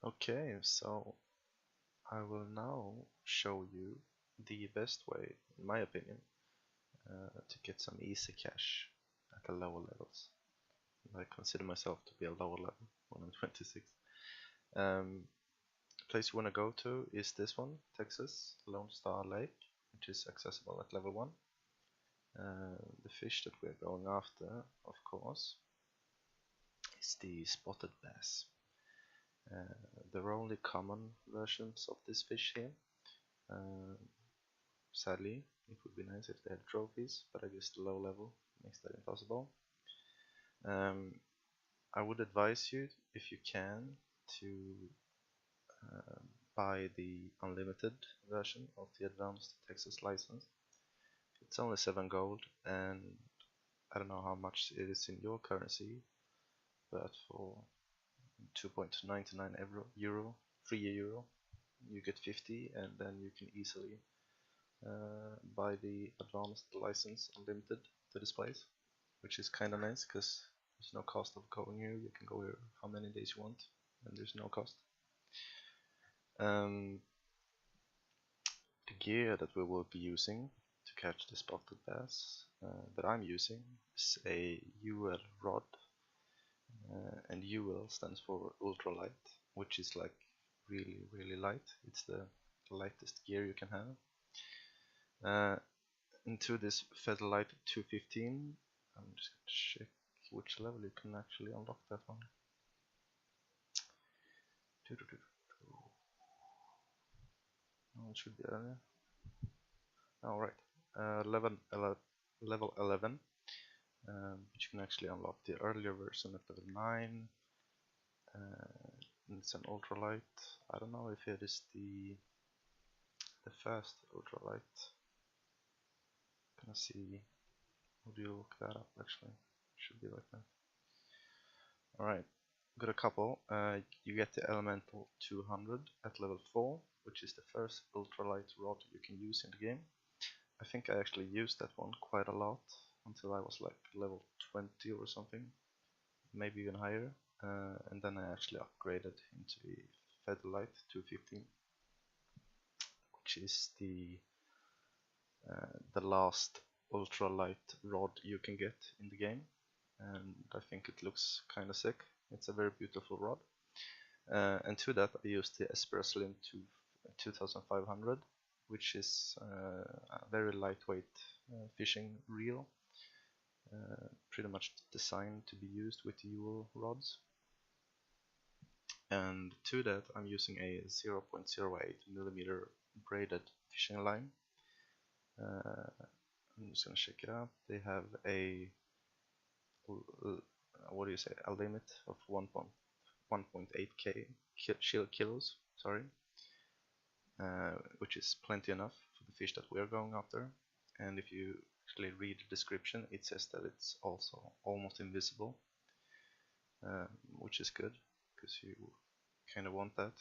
Okay, so I will now show you the best way, in my opinion, to get some easy cash at the lower levels. I consider myself to be a lower level when I'm 26. Place you want to go to is this one, Texas Lone Star Lake, which is accessible at level 1. The fish that we're going after, of course, is the spotted bass. There are only common versions of this fish here. Sadly, it would be nice if they had trophies, but I guess the low level makes that impossible. I would advise you, if you can, to buy the unlimited version of the advanced Texas license. It's only 7 gold, and I don't know how much it is in your currency, but for 2.99 euro, 3 euro, you get 50, and then you can easily buy the advanced license unlimited to this place, which is kind of nice because there's no cost of going here. You can go here how many days you want, and there's no cost. The gear that we will be using to catch the spotted bass that I'm using is a UL rod, and UL stands for ultralight, which is like really light. It's the lightest gear you can have. Into this Featherlight 215, I'm just going to check which level you can actually unlock that one. Oh, it should be earlier. Alright, level 11, which you can actually unlock the earlier version at level 9. It's an ultralight. I don't know if it is the fast ultralight. Gonna see. How do you look that up? Actually, should be like that. Alright, got a couple. You get the Elemental 200 at level 4, which is the first ultralight rod you can use in the game. I think I actually used that one quite a lot until I was like level 20 or something, maybe even higher, and then I actually upgraded into the Featherlight 215, which is the last ultralight rod you can get in the game, and I think it looks kinda sick. It's a very beautiful rod. And to that I used the Espera Slim 2500, which is a very lightweight fishing reel, pretty much designed to be used with UL rods. And to that I'm using a 0.08mm braided fishing line. I'm just gonna check it out. They have a what do you say, a limit of 1.8k kilos, sorry, which is plenty enough for the fish that we are going after. And if you actually read the description, it says that it's also almost invisible, which is good because you kind of want that.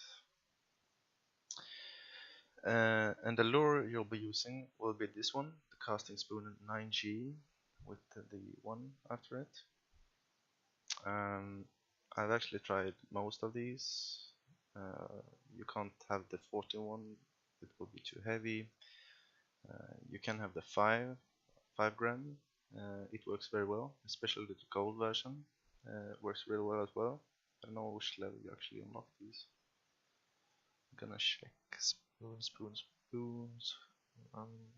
And the lure you'll be using will be this one, the Casting Spoon 9G, with the one after it. I've actually tried most of these. You can't have the 14 one, it will be too heavy. You can have the 5 gram. It works very well, especially the gold version. Works really well as well. I don't know which level you actually unlock these. I'm gonna check. Spoons. I'm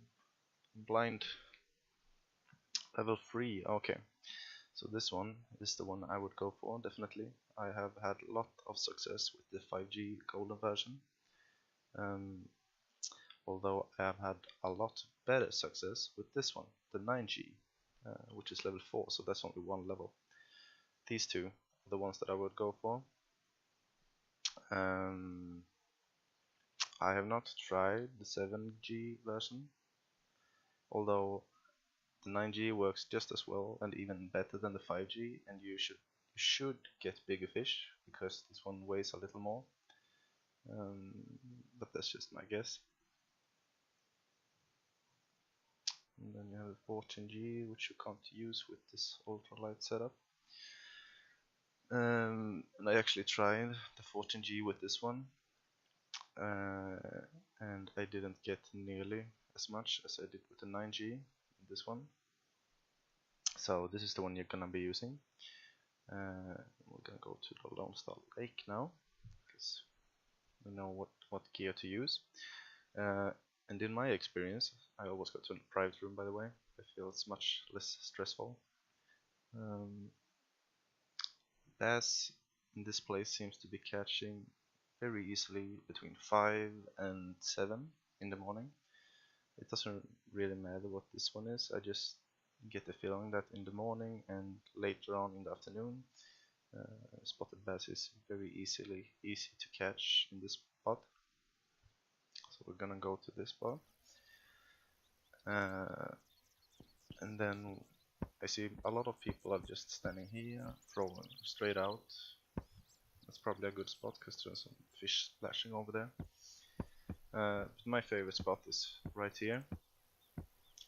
blind. Level 3. Okay. So this one is the one I would go for, definitely. I have had a lot of success with the 5G golden version, although I have had a lot better success with this one, the 9G, which is level 4, so that's only one level. These two are the ones that I would go for. I have not tried the 7G version, although the 9G works just as well and even better than the 5G, and you should get bigger fish because this one weighs a little more, but that's just my guess. And then you have the 14G, which you can't use with this ultralight setup. And I actually tried the 14G with this one, and I didn't get nearly as much as I did with the 9G in this one. So this is the one you're gonna be using. We're gonna go to the Lone Star Lake now, because we know what gear to use. And in my experience, I always go to a private room, by the way. I feel it's much less stressful. Bass in this place seems to be catching very easily between 5 and 7 in the morning. It doesn't really matter what this one is, I just get the feeling that in the morning and later on in the afternoon, spotted bass is very easy to catch in this spot. So we're gonna go to this spot, and then I see a lot of people are just standing here, throwing straight out. That's probably a good spot because there's some fish splashing over there. My favorite spot is right here,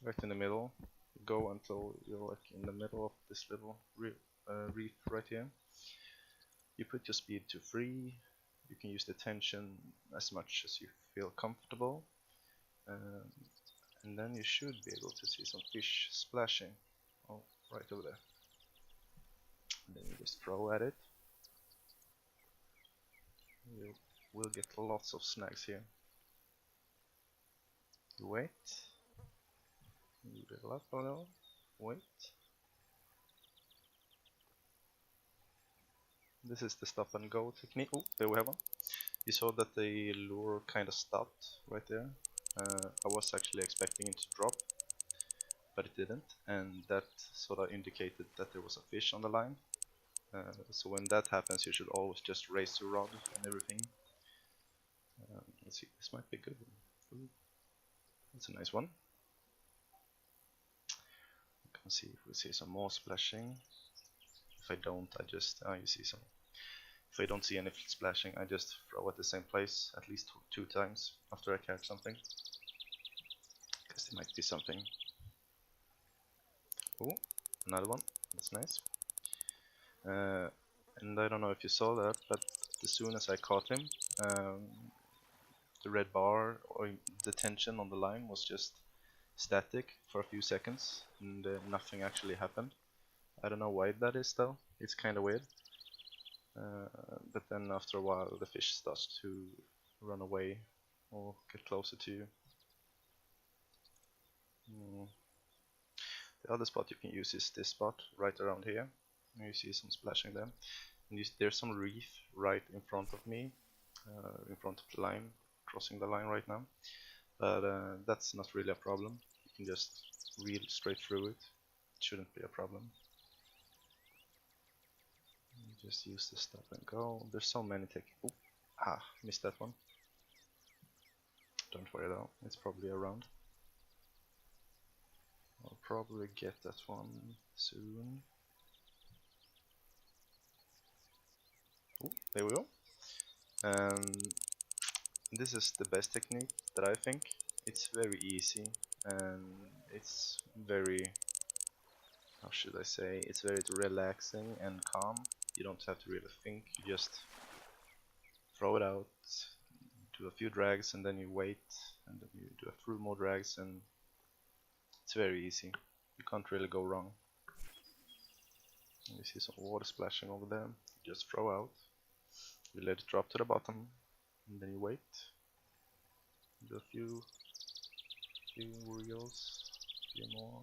right in the middle. Go until you're like in the middle of this little reef right here. You put your speed to 3. You can use the tension as much as you feel comfortable, and then you should be able to see some fish splashing. Oh, right over there. And then you just throw at it. You will get lots of snags here. You wait. You build up a little. Wait. This is the stop and go technique. Oh, there we have one. You saw that the lure kind of stopped right there. I was actually expecting it to drop, but it didn't, and that sort of indicated that there was a fish on the line. So when that happens, you should always just raise your rod and everything. Let's see, this might be good. Ooh, that's a nice one. We can see if we see some more splashing. If I don't, I just you see some. If I don't see any splashing, I just throw at the same place at least 2 times after I catch something, because there might be something. Oh, another one. That's nice. And I don't know if you saw that, but as soon as I caught him, the red bar or the tension on the line was just static for a few seconds, and nothing actually happened. I don't know why that is though. It's kind of weird. But then after a while the fish starts to run away or get closer to you. The other spot you can use is this spot right around here. You see some splashing there. And there's some reef right in front of me, in front of the line, crossing the line right now. But that's not really a problem. You can just reel straight through it. It shouldn't be a problem. Just use the stop and go. There's so many techniques. Missed that one. Don't worry though, it's probably around. I'll probably get that one soon. Oh, there we go. This is the best technique that I think. It's very easy and it's very, how should I say, it's very relaxing and calm. You don't have to really think, you just throw it out, do a few drags, and then you wait, and then you do a few more drags, and it's very easy. You can't really go wrong. You see some water splashing over there. You just throw out, you let it drop to the bottom, and then you wait. Do a few reels, a few more.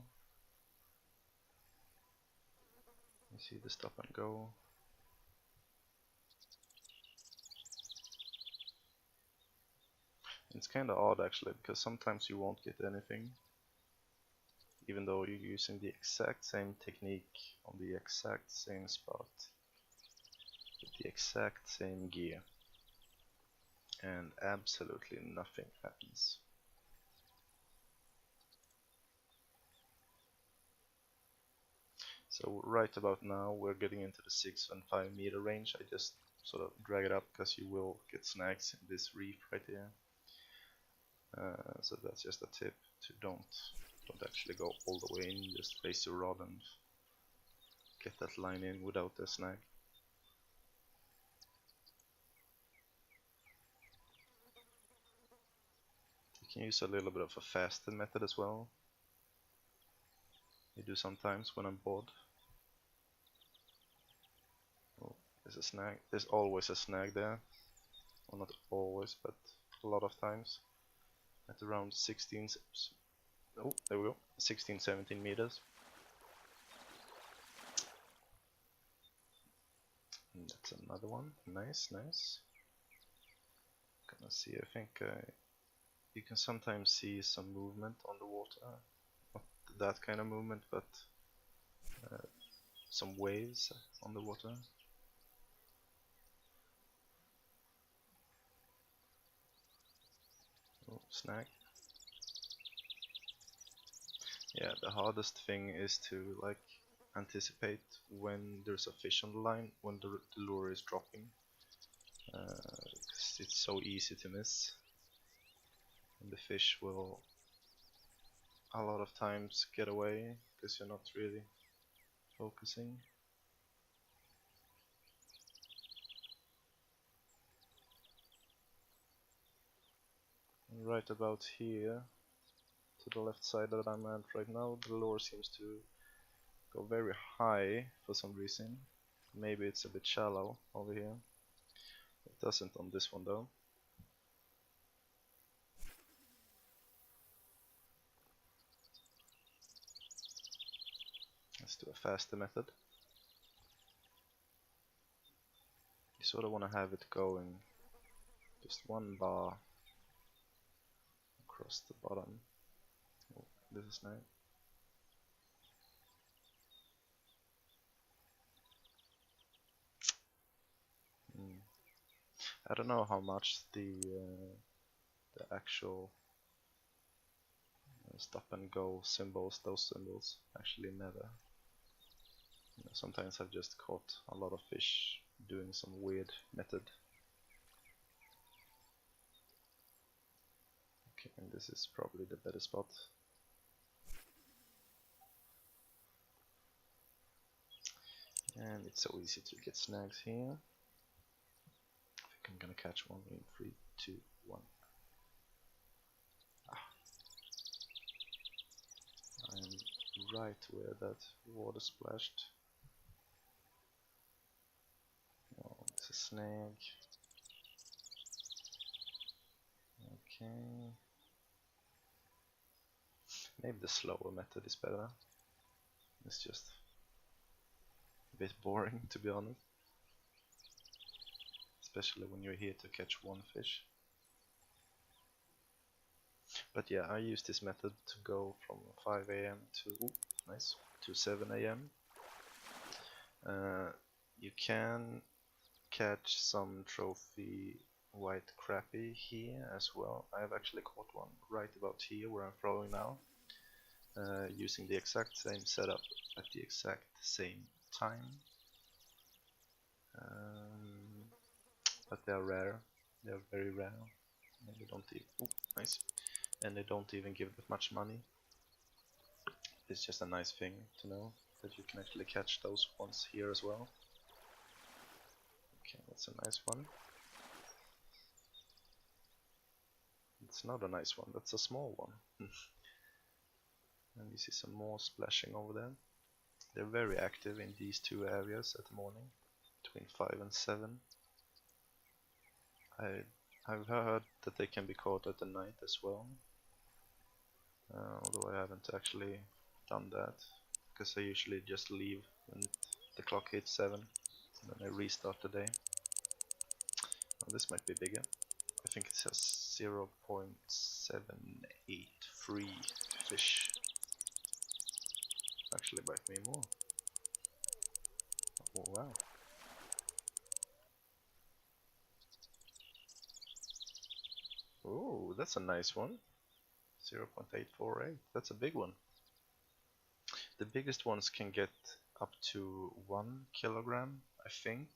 You see the stop and go. It's kinda odd actually, because sometimes you won't get anything, even though you're using the exact same technique on the exact same spot, with the exact same gear, and absolutely nothing happens. So right about now we're getting into the 6 and 5 meter range. I just sort of drag it up because you will get snags in this reef right here. So that's just a tip to don't actually go all the way in, just raise your rod and get that line in without the snag. can use a little bit of a faster method as well. I do sometimes when I'm bored. Oh, there's a snag. There's always a snag there. Well, not always, but a lot of times. At around 16, oh, there we go, 16, 17 meters. And that's another one. Nice, nice. Gonna see, I think you can sometimes see some movement on the water. Not that kind of movement, but some waves on the water. Oh, snag. Yeah, the hardest thing is to like anticipate when there's a fish on the line, when the lure is dropping. 'Cause it's so easy to miss. And the fish will a lot of times get away because you're not really focusing. And right about here, to the left side that I'm at right now, the lure seems to go very high for some reason. Maybe it's a bit shallow over here. It doesn't on this one though. Let's do a faster method. You sort of want to have it going just one bar across the bottom. Oh, this is nice. I don't know how much the actual stop and go symbols, those symbols, actually matter. You know, sometimes I've just caught a lot of fish doing some weird method. Okay, and this is probably the better spot. And it's so easy to get snags here. I think I'm gonna catch one in 3, 2, 1. I'm right where that water splashed. Oh, it's a snag. Okay. Maybe the slower method is better. It's just a bit boring, to be honest. Especially when you're here to catch one fish. But yeah, I use this method to go from 5 AM to, ooh, nice, to 7 AM. You can catch some trophy white crappie here as well. I've actually caught one right about here where I'm throwing now, using the exact same setup at the exact same time. But they're rare. They're very rare. And they don't even, ooh, nice. And they don't even give that much money. It's just a nice thing to know that you can actually catch those ones here as well. Okay, that's a nice one. It's not a nice one, that's a small one. And you see some more splashing over there. They're very active in these two areas at the morning, between 5 and 7. I've heard that they can be caught at the night as well. Although I haven't actually done that, because I usually just leave when the clock hits 7, and then I restart the day. Oh, this might be bigger. I think it says 0.783 fish. Actually bite me more. Oh wow. Oh, that's a nice one. 0.848. That's a big one. The biggest ones can get up to 1 kilogram, I think.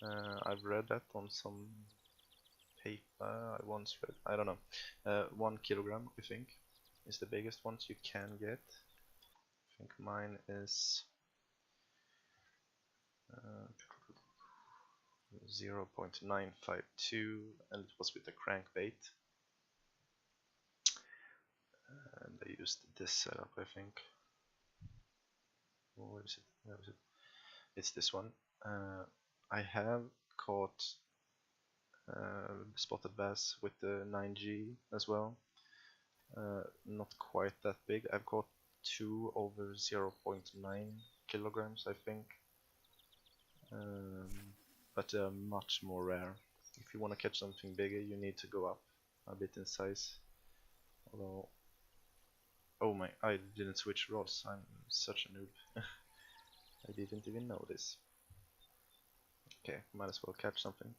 I've read that on some paper I once read. I don't know. 1 kilogram, I think, is the biggest ones you can get. I think mine is 0.952, and it was with a crankbait. I used this setup, I think. Where is it? Where is it? It's this one. I have caught spotted bass with the 9G as well. Not quite that big. I've caught 2 over 0.9 kilograms, I think. But much more rare. If you want to catch something bigger, you need to go up a bit in size. Although, oh my, I didn't switch rods. I'm such a noob. I didn't even know this. Okay, might as well catch something.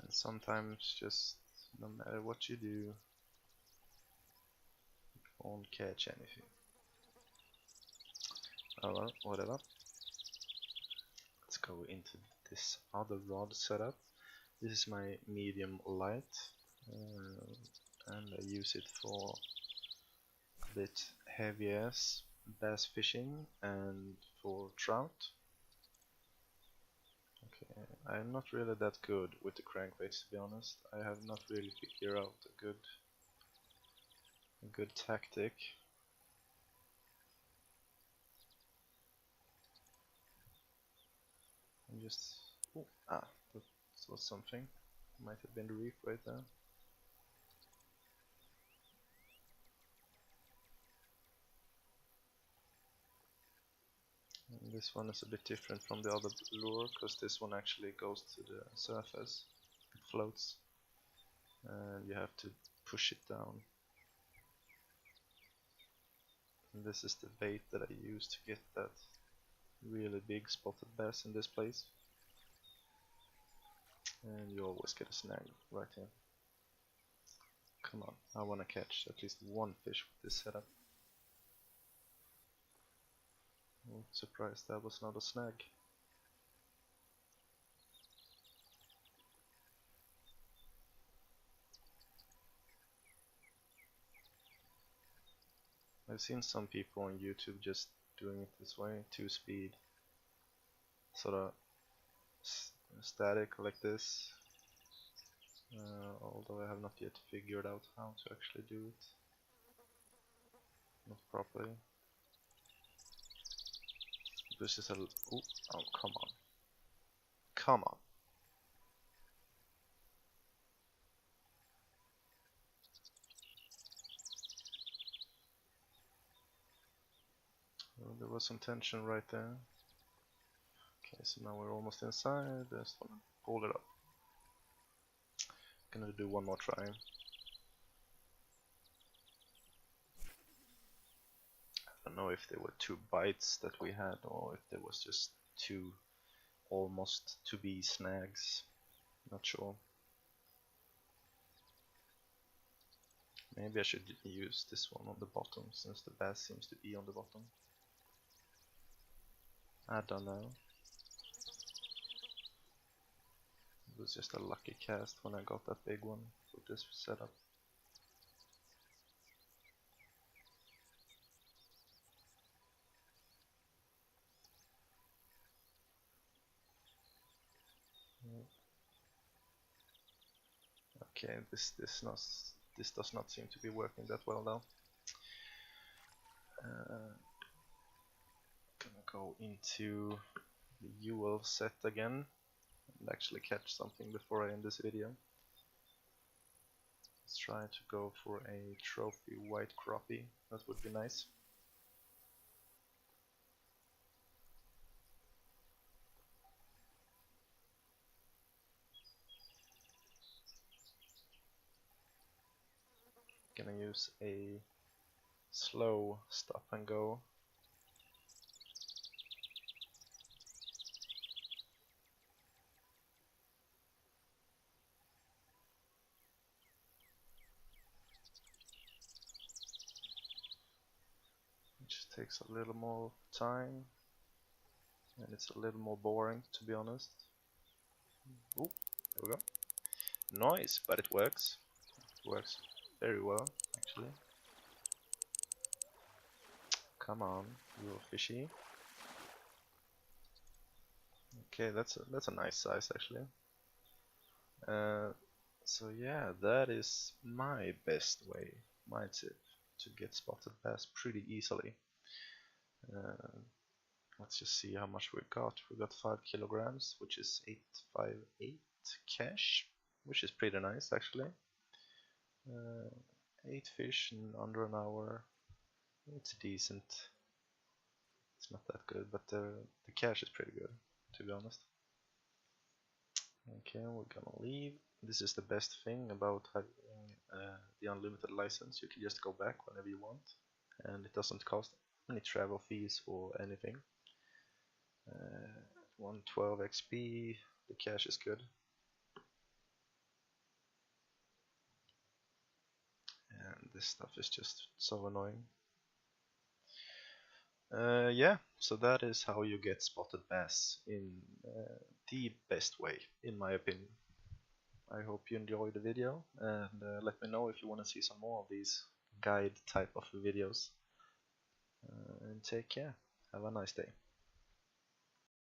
And sometimes, just no matter what you do, you won't catch anything. Oh well, whatever. Let's go into this other rod setup. This is my medium light, and I use it for a bit heavy ass bass fishing and for trout. Okay, I'm not really that good with the crankbaits, to be honest. I have not really figured out a good tactic. I'm just that was something. Might have been the reef right there. And this one is a bit different from the other lure, because this one actually goes to the surface. It floats, and you have to push it down. And this is the bait that I use to get that really big spotted bass in this place. And you always get a snag right here. Come on, I want to catch at least one fish with this setup. I'm surprised that was not a snag. I've seen some people on YouTube just doing it this way, 2-speed, sort of static like this, although I have not yet figured out how to actually do it, not properly. This is a, oh come on, come on. Well, there was some tension right there. Okay, so now we're almost inside. Just wanna pull it up. Gonna do one more try. I don't know if there were 2 bites that we had, or if there was just 2 almost to be snags. Not sure. Maybe I should use this one on the bottom, since the bass seems to be on the bottom. I don't know. It was just a lucky cast when I got that big one with this setup. Okay, this does not seem to be working that well though. Gonna go into the UL set again and actually catch something before I end this video. Let's try to go for a trophy white crappie. That would be nice. Gonna use a slow stop and go. It just takes a little more time, and it's a little more boring, to be honest. Oh, there we go. Noise, but it works. It works very well, actually. Come on, you're fishy. Okay, that's a nice size actually. So yeah, that is my best way, my tip, to get spotted bass pretty easily. Uh, let's just see how much we got. We got 5 kilograms, which is 858 cash, which is pretty nice actually. 8 fish in under an hour. It's decent. It's not that good, but the cash is pretty good, to be honest. Okay, we're gonna leave. This is the best thing about having the unlimited license. You can just go back whenever you want, and it doesn't cost any travel fees or anything. 112 XP, the cash is good. And this stuff is just so annoying. Yeah, so that is how you get spotted bass in the best way, in my opinion. I hope you enjoyed the video, and let me know if you want to see some more of these guide type of videos. And take care. Have a nice day.